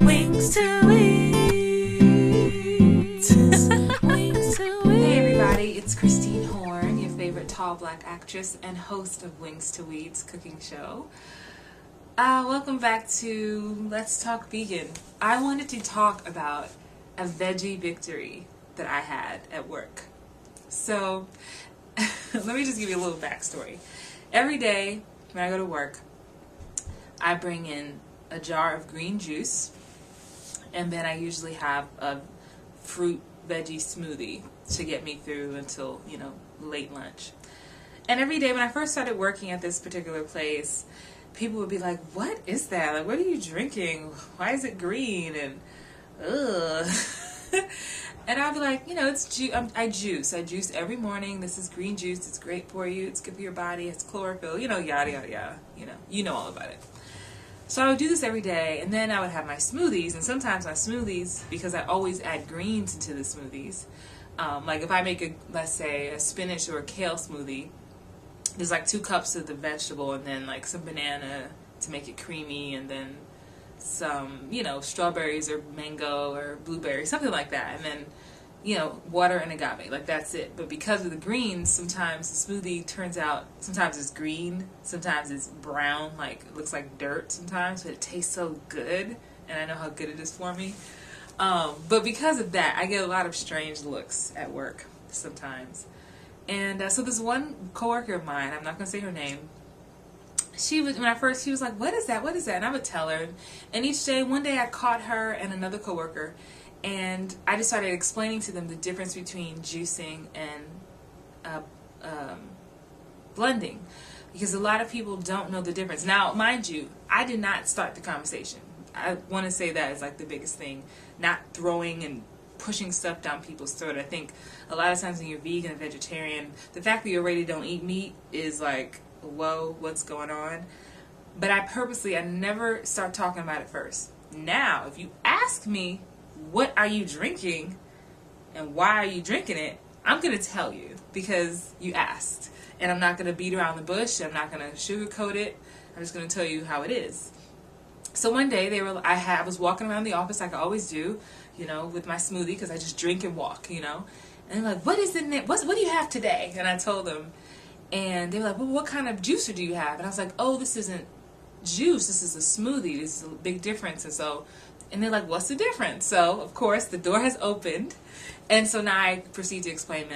Wings to eat. Wings to eat. Hey everybody, it's Christine Horn, your favorite tall black actress and host of Wings to Eat's cooking show. Welcome back to Let's Talk Vegan. I wanted to talk about a veggie victory that I had at work. So, let me just give you a little backstory. Every day when I go to work, I bring in a jar of green juice, and then I usually have a fruit veggie smoothie to get me through until, late lunch. And every day when I first started working at this particular place, people would be like, what is that? Like, what are you drinking? Why is it green? And, ugh. And I'd be like, it's I juice every morning. This is green juice. It's great for you. It's good for your body. It's chlorophyll, yada, yada, yada. You know all about it. So I would do this every day, and then I would have my smoothies, and sometimes my smoothies, because I always add greens into the smoothies, like if I make let's say a spinach or a kale smoothie, there's like 2 cups of the vegetable, and then like some banana to make it creamy, and then some, strawberries or mango or blueberry, something like that, and then, water and agave, like that's it. But because of the greens, sometimes the smoothie turns out, sometimes it's green, sometimes it's brown, like it looks like dirt sometimes, but it tastes so good, and I know how good it is for me. But because of that, I get a lot of strange looks at work sometimes. And so this one coworker of mine, I'm not going to say her name, she was like, what is that? What is that? And I would tell her. And each day, one day I caught her and another coworker, and I just started explaining to them the difference between juicing and blending, because a lot of people don't know the difference. Now, mind you, I did not start the conversation. I want to say that is like the biggest thing, not throwing and pushing stuff down people's throat. I think a lot of times when you're vegan and vegetarian, the fact that you already don't eat meat is like, whoa, what's going on? But I never start talking about it first. Now, if you ask me, what are you drinking and why are you drinking it, I'm going to tell you because you asked. And I'm not going to beat around the bush. I'm not going to sugarcoat it. I'm just going to tell you how it is. So one day I was walking around the office like I always do, with my smoothie, because I just drink and walk, And they're like, what is in it? What do you have today? And I told them. And they were like, well, what kind of juicer do you have? And I was like, oh, this isn't juice. This is a smoothie. This is a big difference. And they're like, what's the difference? So, of course, the door has opened. And so now I proceed to explain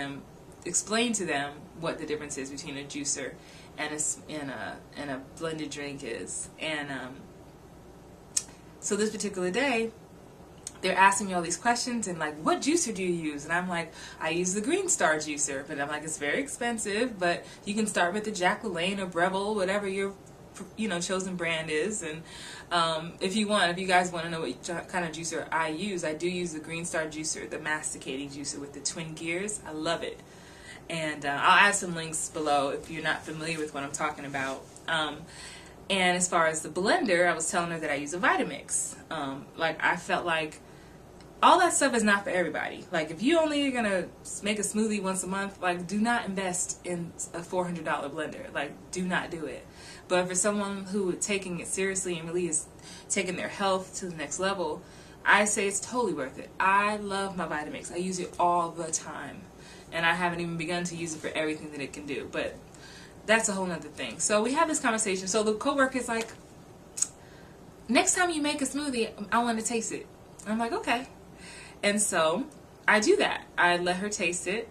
to them what the difference is between a juicer and a blended drink is. And so this particular day, they're asking me all these questions and like, what juicer do you use? And I'm like, I use the Green Star juicer, but I'm like, it's very expensive, but you can start with the Jack LaLanne or Breville, whatever your chosen brand is. And if you guys want to know what kind of juicer I do use the Green Star juicer, the masticating juicer with the twin gears. I love it. And I'll add some links below if you're not familiar with what I'm talking about. And as far as the blender, I was telling her that I use a Vitamix. Like, I felt like all that stuff is not for everybody. Like, if you only are going to make a smoothie once a month, like, do not invest in a $400 blender. Like, do not do it. But for someone who is taking it seriously and really is taking their health to the next level, I say it's totally worth it. I love my Vitamix. I use it all the time. And I haven't even begun to use it for everything that it can do. But that's a whole nother thing. So we have this conversation. So the coworker's like, next time you make a smoothie, I want to taste it. And I'm like, okay. And so I do that. I let her taste it,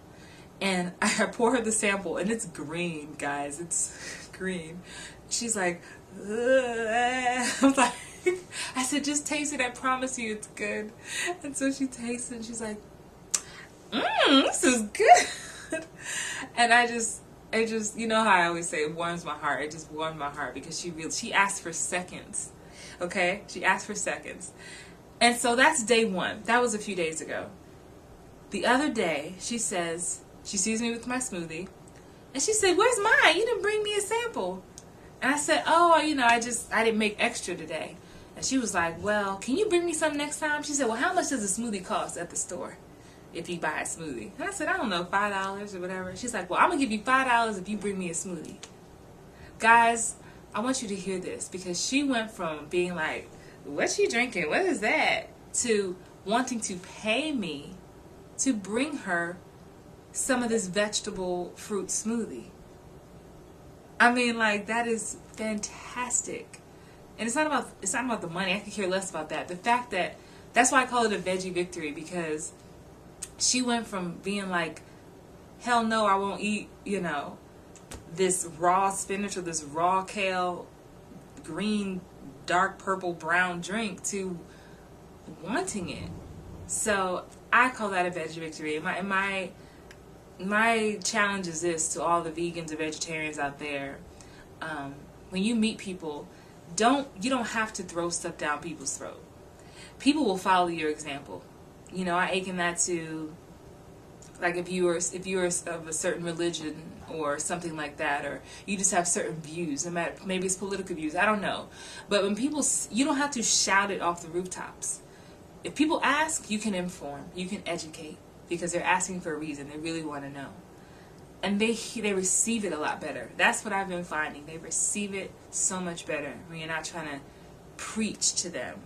and I pour her the sample, and it's green, guys. It's green. She's like, ugh. I'm like, I said, just taste it. I promise you it's good. And so she tastes it, and she's like, this is good. And I just, how I always say, it warms my heart. It just warmed my heart because she asked for seconds. Okay? She asked for seconds. And so that's day one. That was a few days ago. The other day, she says, she sees me with my smoothie, and she said, where's mine? You didn't bring me a sample. And I said, oh, I didn't make extra today. And she was like, well, can you bring me some next time? She said, well, how much does a smoothie cost at the store if you buy a smoothie? And I said, I don't know, $5 or whatever. She's like, well, I'm going to give you $5 if you bring me a smoothie. Guys, I want you to hear this, because she went from being like what's she drinking? What is that? To wanting to pay me to bring her some of this vegetable fruit smoothie. I mean, like, that is fantastic. And it's not about the money. I could care less about that. The fact that, that's why I call it a Veggie Victory, because she went from being like, hell no, I won't eat, this raw spinach or this raw kale, green, dark purple, brown drink, to wanting it. So I call that a Veggie Victory. My challenge is this to all the vegans or vegetarians out there. When you meet people, you don't have to throw stuff down people's throat. People will follow your example. I akin that to, like, if you are of a certain religion or something like that, or you just have certain views, no matter, maybe it's political views, I don't know. But when people, you don't have to shout it off the rooftops. If people ask, you can inform, you can educate, because they're asking for a reason. They really want to know. And they receive it a lot better. That's what I've been finding. They receive it so much better when you're not trying to preach to them.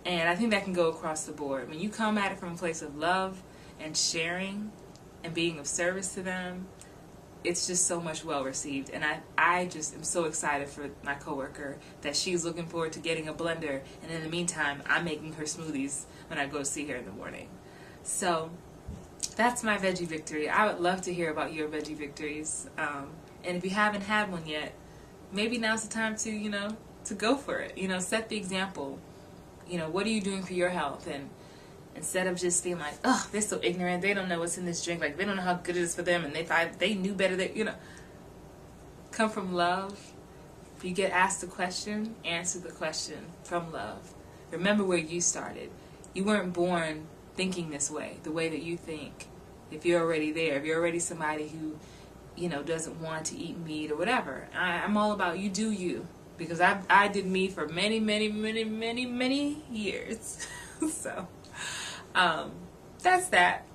And I think that can go across the board. When you come at it from a place of love and sharing and being of service to them, it's just so much well received. And I just am so excited for my coworker that she's looking forward to getting a blender. And in the meantime, I'm making her smoothies when I go see her in the morning. So that's my Veggie Victory. I would love to hear about your Veggie Victories. And if you haven't had one yet, maybe now's the time to, to go for it. Set the example. What are you doing for your health? And instead of just being like, oh, they're so ignorant, they don't know what's in this drink, like, they don't know how good it is for them, and they knew better, come from love. If you get asked a question, answer the question from love. Remember where you started. You weren't born thinking this way, the way that you think. If you're already there, if you're already somebody who, doesn't want to eat meat or whatever, I'm all about you do you. Because I did me for many, many, many, many, many years. So, that's that.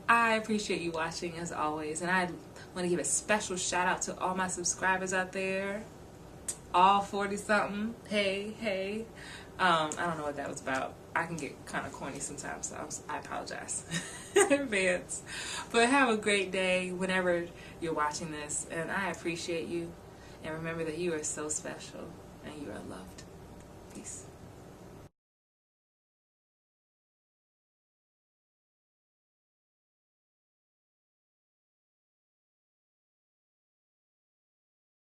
I appreciate you watching as always. And I want to give a special shout out to all my subscribers out there. All 40-something. Hey. I don't know what that was about. I can get kind of corny sometimes, so I apologize in advance. But have a great day whenever you're watching this. And I appreciate you. And remember that you are so special and you are loved. Peace.